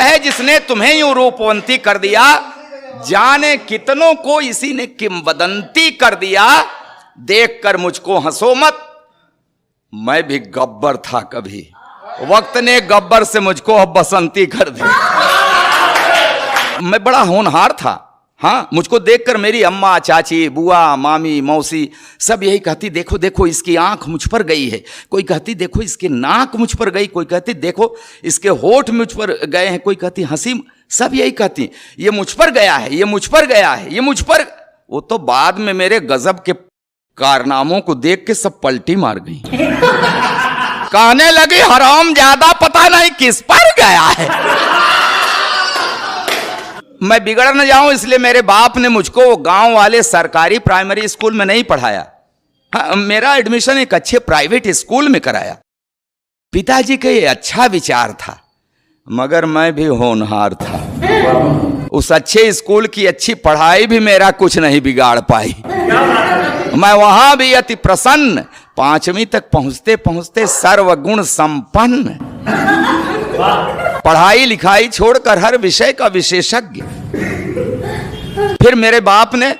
है जिसने तुम्हें यूं रूपवंती कर दिया, जाने कितनों को इसी ने किंवदंती कर दिया। देखकर मुझको हंसो मत, मैं भी गब्बर था कभी, वक्त ने गब्बर से मुझको अब बसंती कर दी। मैं बड़ा होनहार था। हाँ, मुझको देखकर मेरी अम्मा, चाची, बुआ, मामी, मौसी सब यही कहती, देखो देखो इसकी आंख मुझ पर गई है, कोई कहती देखो इसके नाक मुझ पर गई, कोई कहती देखो इसके होठ मुझ पर गए हैं, कोई कहती हंसी, सब यही कहती ये मुझ पर गया है, ये मुझ पर गया है, ये मुझ पर। वो तो बाद में मेरे गजब के कारनामों को देख के सब पलटी मार गई। कहने लगी हराम ज्यादा पता नहीं किस पर गया है। मैं बिगड़ न जाऊं इसलिए मेरे बाप ने मुझको गांव वाले सरकारी प्राइमरी स्कूल में नहीं पढ़ाया। हाँ, मेरा एडमिशन एक अच्छे प्राइवेट स्कूल में कराया। पिताजी का ये अच्छा विचार था, मगर मैं भी होनहार था। उस अच्छे स्कूल की अच्छी पढ़ाई भी मेरा कुछ नहीं बिगाड़ पाई। मैं वहां भी अति प्रसन्न, 5वीं तक पहुंचते पहुंचते सर्वगुण संपन्न, पढ़ाई लिखाई छोड़कर हर विषय का विशेषज्ञ। फिर मेरे बाप ने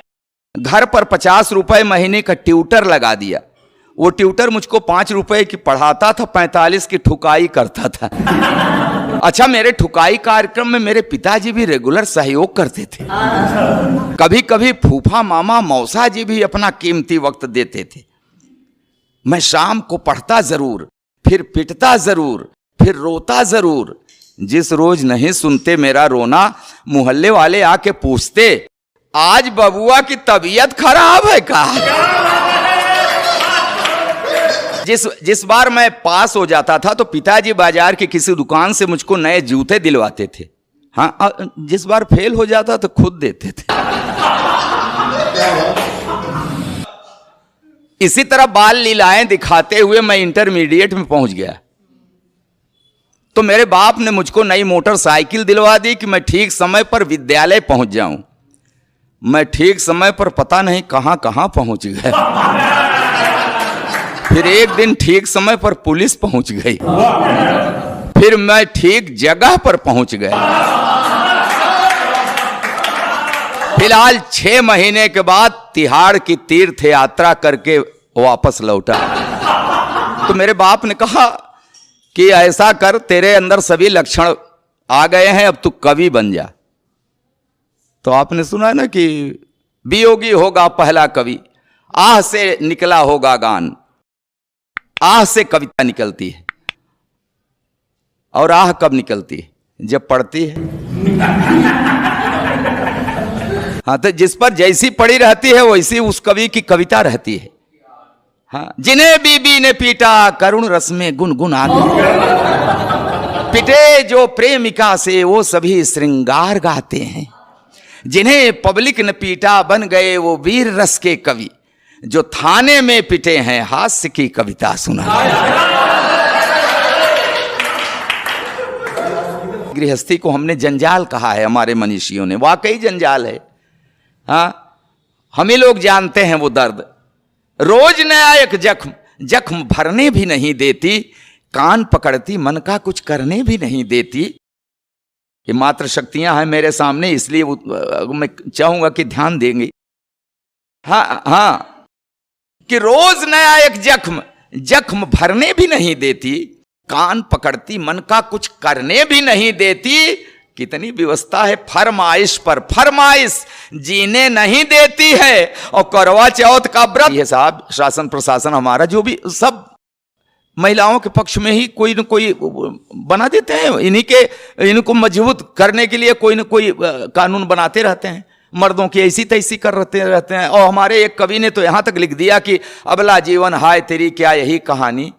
घर पर 50 रुपए महीने का ट्यूटर लगा दिया। वो ट्यूटर मुझको 5 रुपए की पढ़ाता था, 45 की ठुकाई करता था। अच्छा, मेरे ठुकाई कार्यक्रम में मेरे पिताजी भी रेगुलर सहयोग करते थे। कभी कभी फूफा, मामा, मौसा जी भी अपना कीमती वक्त देते थे। मैं शाम को पढ़ता जरूर, फिर पिटता जरूर, फिर रोता जरूर। जिस रोज नहीं सुनते मेरा रोना, मोहल्ले वाले आके पूछते आज बबुआ की तबीयत खराब है का? जिस बार मैं पास हो जाता था तो पिताजी बाजार की किसी दुकान से मुझको नए जूते दिलवाते थे। हाँ, जिस बार फेल हो जाता तो खुद देते थे। इसी तरह बाल लीलाएं दिखाते हुए मैं इंटरमीडिएट में पहुंच गया। तो मेरे बाप ने मुझको नई मोटरसाइकिल दिलवा दी कि मैं ठीक समय पर विद्यालय पहुंच जाऊं। मैं ठीक समय पर पता नहीं कहां कहां पहुंच गया। फिर एक दिन ठीक समय पर पुलिस पहुंच गई, फिर मैं ठीक जगह पर पहुंच गया। फिलहाल 6 महीने के बाद तिहाड़ की तीर्थ यात्रा करके वापस लौटा। तो मेरे बाप ने कहा कि ऐसा कर, तेरे अंदर सभी लक्षण आ गए हैं, अब तू कवि बन जा। तो आपने सुना ना कि वियोगी होगा पहला कवि, आह से निकला होगा गान। आह से कविता निकलती है, और आह कब निकलती है? जब पढ़ती है। हाँ, तो जिस पर जैसी पड़ी रहती है वैसी उस कवि की कविता रहती है। हाँ, जिन्हें बीबी ने पीटा करुण रस में गुनगुना गए, पिटे जो प्रेमिका से वो सभी श्रृंगार गाते हैं। जिन्हें पब्लिक ने पीटा बन गए वो वीर रस के कवि, जो थाने में पिटे हैं हास्य की कविता सुना। गृहस्थी को हमने जंजाल कहा है हमारे मनीषियों ने, वाकई जंजाल है। हाँ, हम ही लोग जानते हैं वो दर्द। रोज नया एक जख्म, जख्म भरने भी नहीं देती, कान पकड़ती मन का कुछ करने भी नहीं देती। ये मात्र शक्तियां हैं मेरे सामने, इसलिए मैं चाहूंगा कि ध्यान देंगे। हाँ हाँ, कि रोज नया एक जख्म, जख्म भरने भी नहीं देती, कान पकड़ती मन का कुछ करने भी नहीं देती। कितनी व्यवस्था है फरमाइश पर फरमाइश, जीने नहीं देती है। और करवा चौथ का व्रत, ये साहब शासन प्रशासन हमारा जो भी सब महिलाओं के पक्ष में ही कोई न कोई बना देते हैं। इनको मजबूत करने के लिए कोई न कोई कानून बनाते रहते हैं। मर्दों की ऐसी तैसी कर रहते हैं। और हमारे एक कवि ने तो यहाँ तक लिख दिया कि अबला जीवन हाय तेरी क्या यही कहानी,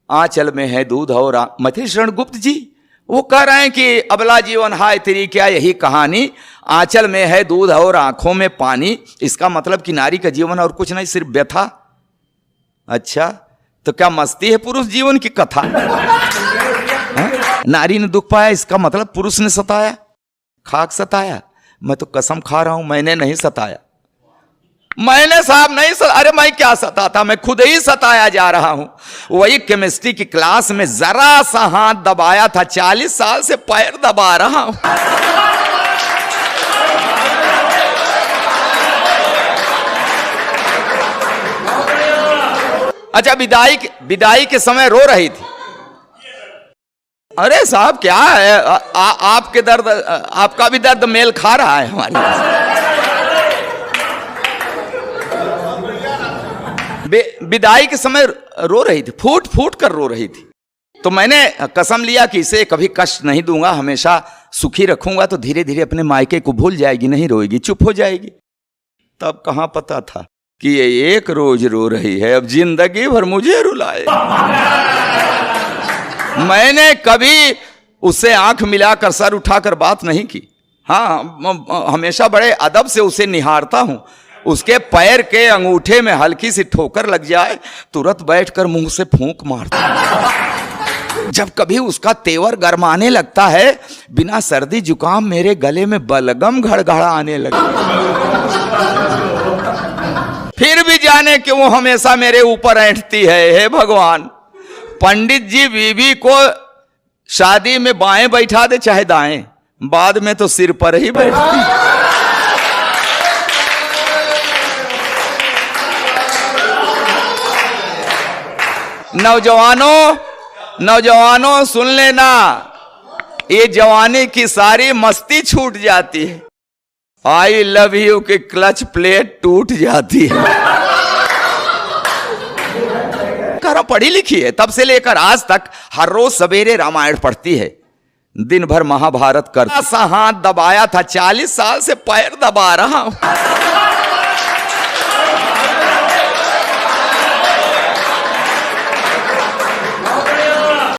आंचल में है दूध और मथुर शरण गुप्त जी वो कह रहे हैं कि अबला जीवन हाय तेरी क्या यही कहानी, आंचल में है दूध और आंखों में पानी। इसका मतलब कि नारी का जीवन और कुछ नहीं, सिर्फ व्यथा। अच्छा, तो क्या मस्ती है पुरुष जीवन की कथा? नारी ने दुख पाया, इसका मतलब पुरुष ने सताया, खाक सताया। मैं तो कसम खा रहा हूं मैंने नहीं सताया। मैंने साहब नहीं अरे मैं क्या सताता, मैं खुद ही सताया जा रहा हूं। वही केमिस्ट्री की क्लास में जरा सा हाथ दबाया था, 40 साल से पैर दबा रहा हूं। अच्छा, विदाई के समय रो रही थी। अरे साहब क्या है, आपके दर्द, आपका भी दर्द मेल खा रहा है हमारे। विदाई के समय रो रही थी, फूट फूट कर रो रही थी। तो मैंने कसम लिया कि इसे कभी कष्ट नहीं दूंगा, हमेशा सुखी रखूंगा, तो धीरे धीरे अपने मायके को भूल जाएगी, नहीं रोएगी, चुप हो जाएगी। तब कहां पता था कि ये एक रोज रो रही है, अब जिंदगी भर मुझे रुलाए। मैंने कभी उससे आंख मिलाकर, सर उठाकर बात नहीं की। हाँ, हमेशा बड़े अदब से उसे निहारता हूं। उसके पैर के अंगूठे में हल्की सी ठोकर लग जाए, तुरंत बैठकर मुंह से फूंक मारता। जब कभी उसका तेवर गरमाने लगता है, बिना सर्दी जुकाम मेरे गले में बलगम घड़घड़ा आने लगे। फिर भी जाने कि वो हमेशा मेरे ऊपर ऐंठती है। हे भगवान, पंडित जी बीवी को शादी में बाएं बैठा दे चाहे दाएं, बाद में तो सिर पर ही बैठती। नौजवानों सुन लेना, ये जवानी की सारी मस्ती छूट जाती है। आई लव यू की क्लच प्लेट टूट जाती है। करो, पढ़ी लिखी है, तब से लेकर आज तक हर रोज सवेरे रामायण पढ़ती है, दिन भर महाभारत कर। हाथ दबाया था, 40 साल से पैर दबा रहा हूं।